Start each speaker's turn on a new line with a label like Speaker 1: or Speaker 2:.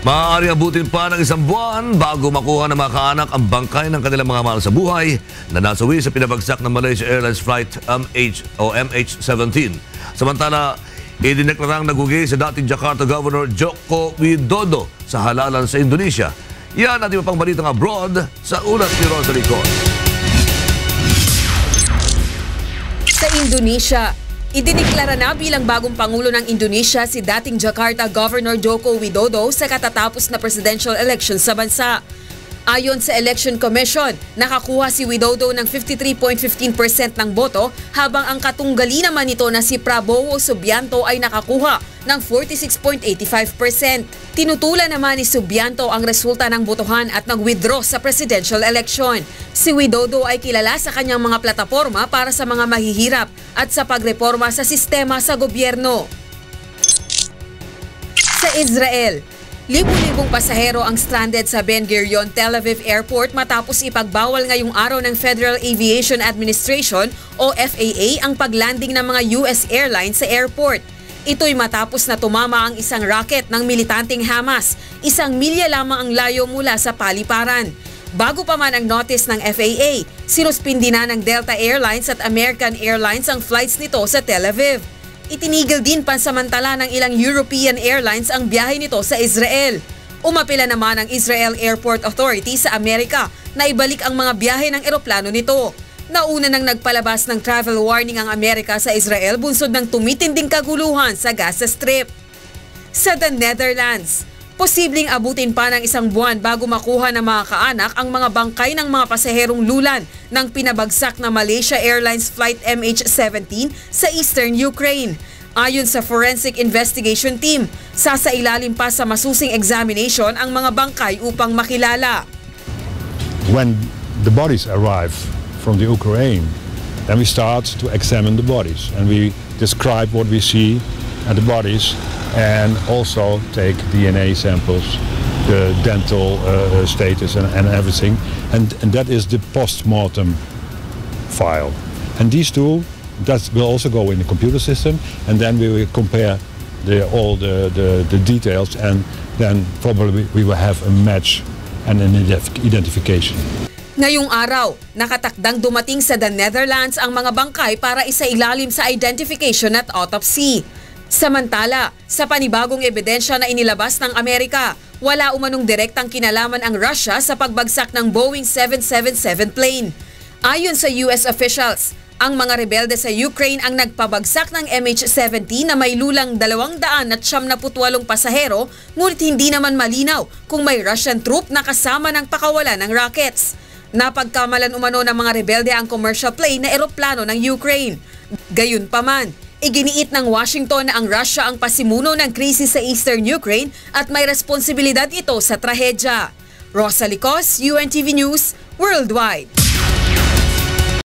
Speaker 1: Maaari abutin pa ng isang buwan bago makuha ng mga kaanak ang bangkay ng kanilang mga mahal sa buhay na nasawi sa pinabagsak ng Malaysia Airlines Flight MH17. Samantala, idineklarang nagugi sa dating Jakarta Governor Joko Widodo sa halalan sa Indonesia. Yan at iba pang balitang abroad sa ulat ni Rosalie Con.
Speaker 2: Sa Indonesia, idineklara na bilang bagong Pangulo ng Indonesia si dating Jakarta Governor Joko Widodo sa katatapos na presidential election sa bansa. Ayon sa Election Commission, nakakuha si Widodo ng 53.15% ng boto habang ang katunggali naman nito na si Prabowo Subianto ay nakakuha ng 46.85%. Tinutulan naman ni Subianto ang resulta ng botohan at nag-withdraw sa presidential election. Si Widodo ay kilala sa kanyang mga plataporma para sa mga mahihirap at sa pagreporma sa sistema sa gobyerno. Sa Israel, libu-libong pasahero ang stranded sa Ben Gurion, Tel Aviv Airport matapos ipagbawal ngayong araw ng Federal Aviation Administration o FAA ang paglanding ng mga US airlines sa airport. Ito'y matapos na tumama ang isang rocket ng militanteng Hamas, 1 milya lamang ang layo mula sa paliparan. Bago pa man ang notice ng FAA, sinuspindi na ng Delta Airlines at American Airlines ang flights nito sa Tel Aviv. Itinigil din pansamantala ng ilang European Airlines ang biyahe nito sa Israel. Umapila naman ang Israel Airport Authority sa Amerika na ibalik ang mga biyahe ng eroplano nito. Nauna nang nagpalabas ng travel warning ang Amerika sa Israel bunsod ng tumitinding kaguluhan sa Gaza Strip. Sa The Netherlands, posibleng abutin pa ng isang buwan bago makuha ng mga kaanak ang mga bangkay ng mga pasaherong lulan ng pinabagsak na Malaysia Airlines Flight MH17 sa eastern Ukraine. Ayon sa Forensic Investigation Team, sasailalim pa sa masusing examination ang mga bangkay upang makilala.
Speaker 3: When the bodies arrive from the Ukraine, then we start to examine the bodies and we describe what we see at the bodies and also take DNA samples, the dental status and everything, and that is the post-mortem file. And these two, that will also go in the computer system, and then we will compare all the details, and then probably we will have a match and an identification.
Speaker 2: Ngayong araw, nakatakdang dumating sa The Netherlands ang mga bangkay para isailalim sa identification at autopsy. Samantala, sa panibagong ebidensya na inilabas ng Amerika, wala umanong direktang kinalaman ang Russia sa pagbagsak ng Boeing 777 plane. Ayon sa US officials, ang mga rebelde sa Ukraine ang nagpabagsak ng MH17 na may lulang 278 pasahero, ngunit hindi naman malinaw kung may Russian troop na kasama ng pakawalan ng rockets. Napagkamalan umano ng mga rebelde ang commercial plane na eroplano ng Ukraine. Gayunpaman, iginiit ng Washington na ang Russia ang pasimuno ng krisis sa eastern Ukraine at may responsibilidad ito sa trahedya. Rosalie Cos, UNTV News, Worldwide.